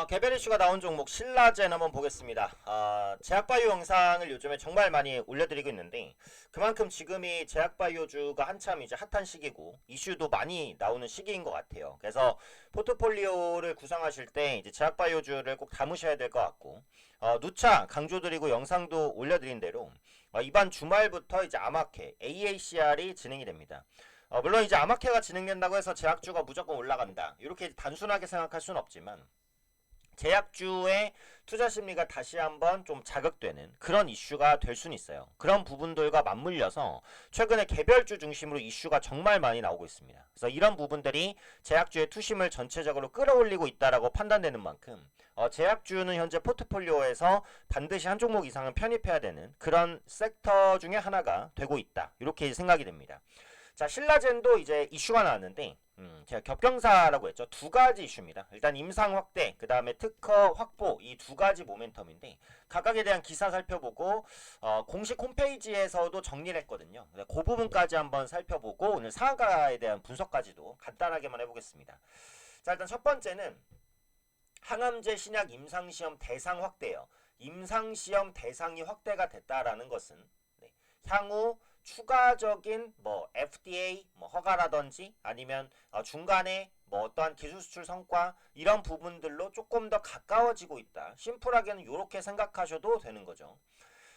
개별 이슈가 나온 종목 신라젠 한번 보겠습니다. 제약바이오 영상을 요즘에 정말 많이 올려드리고 있는데 그만큼 지금이 제약바이오주가 한참 이제 핫한 시기고 이슈도 많이 나오는 시기인 것 같아요. 그래서 포트폴리오를 구성하실 때 이제 제약바이오주를 꼭 담으셔야 될 것 같고 누차 강조드리고 영상도 올려드린 대로 이번 주말부터 이제 아마케 AACR이 진행이 됩니다. 물론 이제 아마케가 진행된다고 해서 제약주가 무조건 올라간다 이렇게 단순하게 생각할 수는 없지만 제약주의 투자 심리가 다시 한번 좀 자극되는 그런 이슈가 될 수는 있어요. 그런 부분들과 맞물려서 최근에 개별주 중심으로 이슈가 정말 많이 나오고 있습니다. 그래서 이런 부분들이 제약주의 투심을 전체적으로 끌어올리고 있다라고 판단되는 만큼 제약주는 현재 포트폴리오에서 반드시 한 종목 이상은 편입해야 되는 그런 섹터 중에 하나가 되고 있다. 이렇게 생각이 됩니다. 자, 신라젠도 이제 이슈가 나왔는데 제가 겹경사라고 했죠. 두 가지 이슈입니다. 일단 임상 확대, 그 다음에 특허 확보 이 두 가지 모멘텀인데 각각에 대한 기사 살펴보고 공식 홈페이지에서도 정리를 했거든요. 그 부분까지 한번 살펴보고 오늘 상한가에 대한 분석까지도 간단하게만 해보겠습니다. 자, 일단 첫 번째는 항암제 신약 임상시험 대상 확대예요. 임상시험 대상이 확대가 됐다라는 것은 향후 추가적인 FDA 허가라든지 아니면 중간에 어떠한 기술 수출 성과 이런 부분들로 조금 더 가까워지고 있다. 심플하게는 이렇게 생각하셔도 되는 거죠.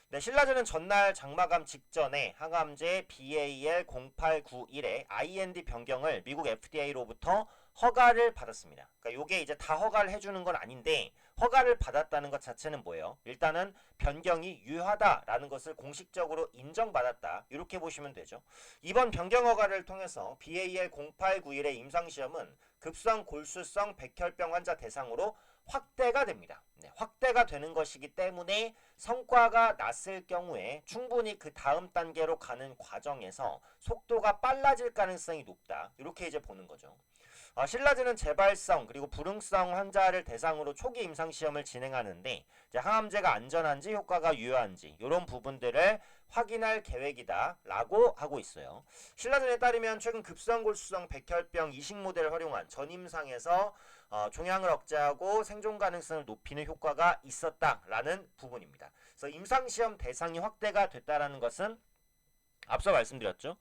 네, 신라젠은 전날 장마감 직전에 항암제 BAL0891의 IND 변경을 미국 FDA로부터 허가를 받았습니다. 그러니까 이게 이제 다 허가를 해주는 건 아닌데 허가를 받았다는 것 자체는 뭐예요? 일단은 변경이 유효하다라는 것을 공식적으로 인정받았다. 이렇게 보시면 되죠. 이번 변경 허가를 통해서 BAL0891의 임상시험은 급성 골수성 백혈병 환자 대상으로 확대가 됩니다. 네, 확대가 되는 것이기 때문에 성과가 났을 경우에 충분히 그 다음 단계로 가는 과정에서 속도가 빨라질 가능성이 높다. 이렇게 이제 보는 거죠. 신라젠은 재발성 그리고 불응성 환자를 대상으로 초기 임상시험을 진행하는데 이제 항암제가 안전한지 효과가 유효한지 이런 부분들을 확인할 계획이다 라고 하고 있어요. 신라젠에 따르면 최근 급성골수성 백혈병 이식 모델을 활용한 전임상에서 종양을 억제하고 생존 가능성을 높이는 효과가 있었다라는 부분입니다. 그래서 임상시험 대상이 확대가 됐다라는 것은 앞서 말씀드렸죠.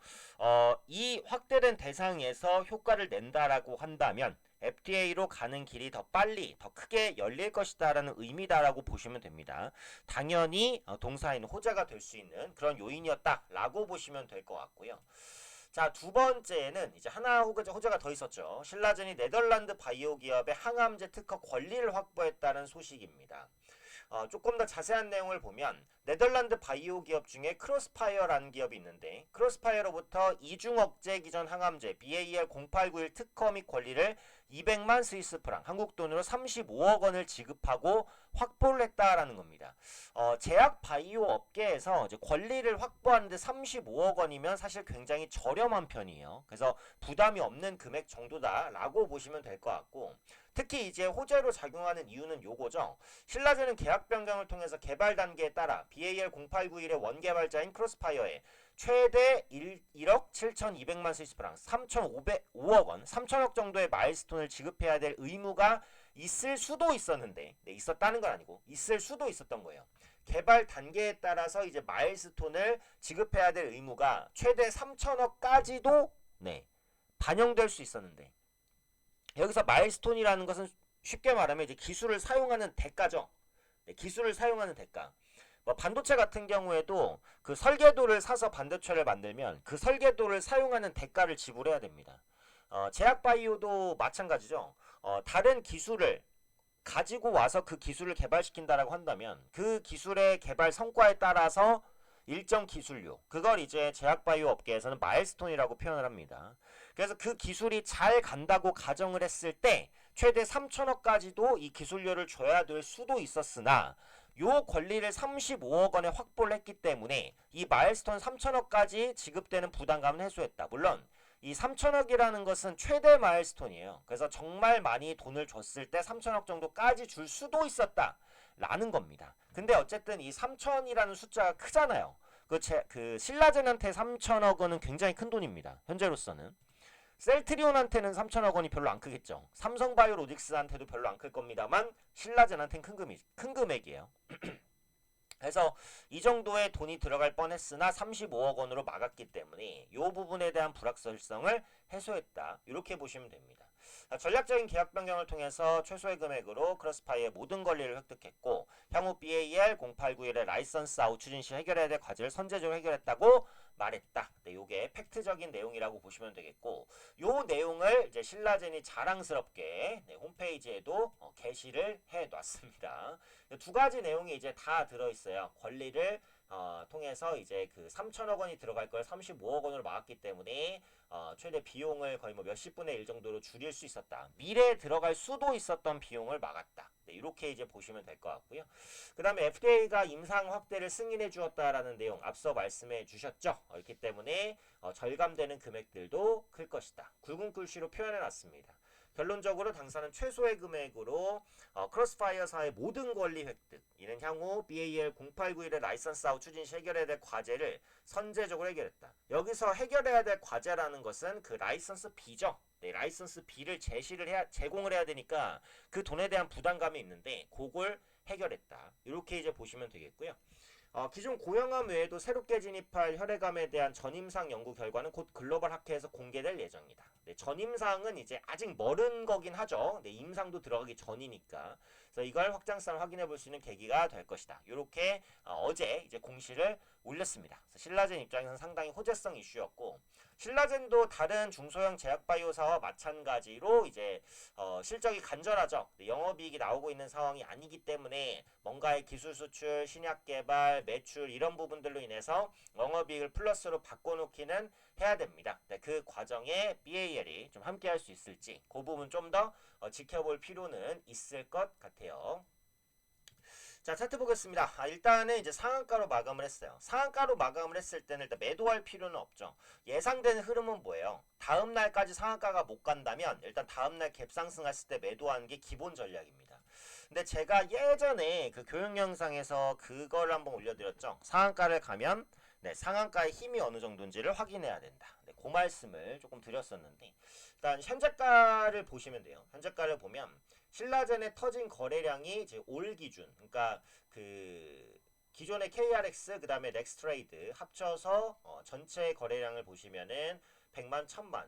이 확대된 대상에서 효과를 낸다라고 한다면 FDA로 가는 길이 더 빨리, 더 크게 열릴 것이다라는 의미다라고 보시면 됩니다. 당연히 동사인 호재가 될 수 있는 그런 요인이었다라고 보시면 될 것 같고요. 자, 두 번째는 이제 하나 호재가 더 있었죠. 신라젠이 네덜란드 바이오 기업의 항암제 특허 권리를 확보했다는 소식입니다. 조금 더 자세한 내용을 보면 네덜란드 바이오 기업 중에 크로스파이어라는 기업이 있는데 크로스파이어로부터 이중 억제 기전 항암제 BAL0891 특허 및 권리를 200만 스위스 프랑 한국 돈으로 35억 원을 지급하고 확보를 했다라는 겁니다. 제약 바이오 업계에서 이제 권리를 확보하는데 35억 원이면 사실 굉장히 저렴한 편이에요. 그래서 부담이 없는 금액 정도다라고 보시면 될 것 같고 특히 이제 호재로 작용하는 이유는 요거죠. 신라젠은 계약 변경을 통해서 개발 단계에 따라 BAL0891의 원개발자인 크로스파이어에 최대 1억 7,200만 스위스 프랑 3,505억 원, 3,000억 정도의 마일스톤을 지급해야 될 의무가 있을 수도 있었는데 있었다는 건 아니고 있을 수도 있었던 거예요. 개발 단계에 따라서 이제 마일스톤을 지급해야 될 의무가 최대 3,000억까지도 반영될 수 있었는데 여기서 마일스톤이라는 것은 쉽게 말하면 이제 기술을 사용하는 대가죠. 기술을 사용하는 대가. 반도체 같은 경우에도 그 설계도를 사서 반도체를 만들면 그 설계도를 사용하는 대가를 지불해야 됩니다. 제약바이오도 마찬가지죠. 다른 기술을 가지고 와서 그 기술을 개발시킨다라고 한다면 그 기술의 개발 성과에 따라서 일정 기술료 그걸 이제 제약바이오 업계에서는 마일스톤이라고 표현을 합니다. 그래서 그 기술이 잘 간다고 가정을 했을 때 최대 3천억까지도 이 기술료를 줘야 될 수도 있었으나 요 권리를 35억 원에 확보를 했기 때문에 이 마일스톤 3천억까지 지급되는 부담감은 해소했다. 물론 이 3천억이라는 것은 최대 마일스톤이에요. 그래서 정말 많이 돈을 줬을 때 3천억 정도까지 줄 수도 있었다 라는 겁니다. 근데 어쨌든 이 3천이라는 숫자가 크잖아요. 그 신라젠한테 3천억 원은 굉장히 큰 돈입니다. 현재로서는. 셀트리온한테는 3천억 원이 별로 안 크겠죠. 삼성바이오로직스한테도 별로 안 클 겁니다만 신라젠한테는 큰 금액이에요. 그래서 이 정도의 돈이 들어갈 뻔했으나 35억 원으로 막았기 때문에 이 부분에 대한 불확실성을 해소했다. 이렇게 보시면 됩니다. 전략적인 계약 변경을 통해서 최소의 금액으로 크로스파이의 모든 권리를 획득했고 향후 BAL0891의 라이선스 아웃 추진 시 해결해야 될 과제를 선제적으로 해결했다고 말했다. 네, 요게 팩트적인 내용이라고 보시면 되겠고 요 내용을 이제 신라젠이 자랑스럽게 네, 홈페이지에도 게시를 해 놨습니다. 두 가지 내용이 이제 다 들어있어요. 권리를 통해서 이제 그 3천억 원이 들어갈 걸 35억 원으로 막았기 때문에 최대 비용을 거의 뭐 몇십 분의 1 정도로 줄일 수 있었다. 미래에 들어갈 수도 있었던 비용을 막았다. 네, 이렇게 이제 보시면 될 것 같고요. 그 다음에 FDA가 임상 확대를 승인해 주었다라는 내용 앞서 말씀해 주셨죠. 그렇기 때문에 절감되는 금액들도 클 것이다. 굵은 글씨로 표현해 놨습니다. 결론적으로 당사는 최소의 금액으로 크로스파이어사의 모든 권리 획득, 이는 향후 BAL0891의 라이선스 아웃 추진 시 해결해야 될 과제를 선제적으로 해결했다. 여기서 해결해야 될 과제라는 것은 그 라이선스 B죠. 네, 라이선스 B를 제공을 해야 되니까 그 돈에 대한 부담감이 있는데 그걸 해결했다. 이렇게 이제 보시면 되겠고요. 기존 고형암 외에도 새롭게 진입할 혈액암에 대한 전임상 연구 결과는 곧 글로벌 학회에서 공개될 예정이다. 네, 전임상은 이제 아직 멀은 거긴 하죠. 네, 임상도 들어가기 전이니까. 그래서 이걸 확장성을 확인해 볼 수 있는 계기가 될 것이다. 이렇게 어제 이제 공시를 올렸습니다. 그래서 신라젠 입장에서는 상당히 호재성 이슈였고 신라젠도 다른 중소형 제약바이오사와 마찬가지로 이제 실적이 간절하죠. 영업이익이 나오고 있는 상황이 아니기 때문에 뭔가의 기술 수출, 신약 개발, 매출 이런 부분들로 인해서 영업이익을 플러스로 바꿔놓기는 해야 됩니다. 네, 그 과정에 BAL이 좀 함께 할 수 있을지 그 부분 좀 더 지켜볼 필요는 있을 것 같아요. 자, 차트 보겠습니다. 일단은 이제 상한가로 마감을 했어요. 상한가로 마감을 했을 때는 일단 매도할 필요는 없죠. 예상되는 흐름은 뭐예요? 다음 날까지 상한가가 못 간다면 일단 다음 날 갭상승했을 때 매도하는 게 기본 전략입니다. 근데 제가 예전에 그 교육 영상에서 그걸 한번 올려드렸죠. 상한가를 가면 네, 상한가의 힘이 어느 정도인지를 확인해야 된다. 네, 그 말씀을 조금 드렸었는데 일단 현재가를 보시면 돼요. 현재가를 보면 신라젠의 터진 거래량이 이제 올 기준, 그러니까 그 기존의 KRX 그 다음에 렉스트레이드 합쳐서 전체 거래량을 보시면은 100만, 1000만,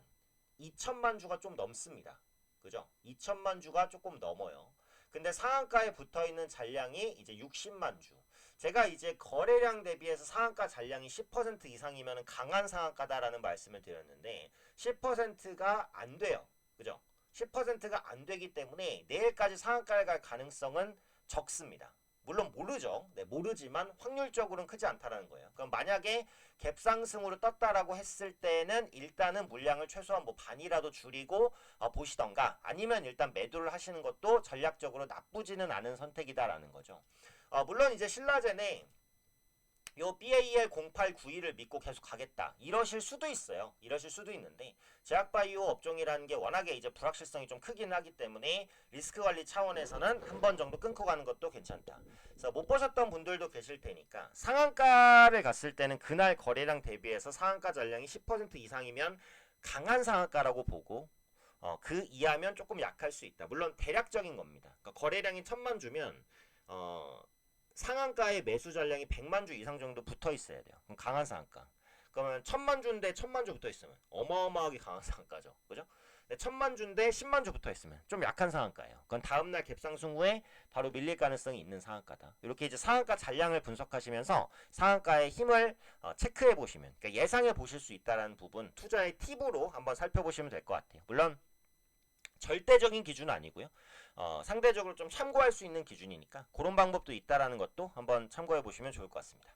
2000만 주가 좀 넘습니다. 그죠? 2000만 주가 조금 넘어요. 근데 상한가에 붙어있는 잔량이 이제 60만 주. 제가 이제 거래량 대비해서 상한가 잔량이 10% 이상이면 강한 상한가다라는 말씀을 드렸는데 10%가 안 돼요. 그죠? 10%가 안 되기 때문에 내일까지 상한가를 갈 가능성은 적습니다. 물론 모르죠. 네, 모르지만 확률적으로는 크지 않다라는 거예요. 그럼 만약에 갭상승으로 떴다라고 했을 때는 일단은 물량을 최소한 뭐 반이라도 줄이고 보시던가 아니면 일단 매도를 하시는 것도 전략적으로 나쁘지는 않은 선택이다라는 거죠. 물론 이제 신라젠에 요 BAL0891을 믿고 계속 가겠다. 이러실 수도 있어요. 이러실 수도 있는데 제약바이오 업종이라는 게 워낙에 이제 불확실성이 좀 크긴 하기 때문에 리스크 관리 차원에서는 한 번 정도 끊고 가는 것도 괜찮다. 그래서 못 보셨던 분들도 계실 테니까 상한가를 갔을 때는 그날 거래량 대비해서 상한가 잔량이 10% 이상이면 강한 상한가라고 보고 그 이하면 조금 약할 수 있다. 물론 대략적인 겁니다. 그러니까 거래량이 1000만 주면 상한가의 매수 전량이 100만 주 이상 정도 붙어 있어야 돼요. 그럼 강한 상한가. 그러면 1000만 주인데 1000만 주 붙어 있으면 어마어마하게 강한 상한가죠. 그죠? 1000만 주인데 10만 주 붙어 있으면 좀 약한 상한가예요. 그건 다음날 갭상승 후에 바로 밀릴 가능성이 있는 상한가다. 이렇게 이제 상한가 잔량을 분석하시면서 상한가의 힘을 체크해 보시면, 그러니까 예상해 보실 수 있다는 부분 투자의 팁으로 한번 살펴보시면 될 것 같아요. 물론 절대적인 기준은 아니고요. 상대적으로 좀 참고할 수 있는 기준이니까 그런 방법도 있다라는 것도 한번 참고해 보시면 좋을 것 같습니다.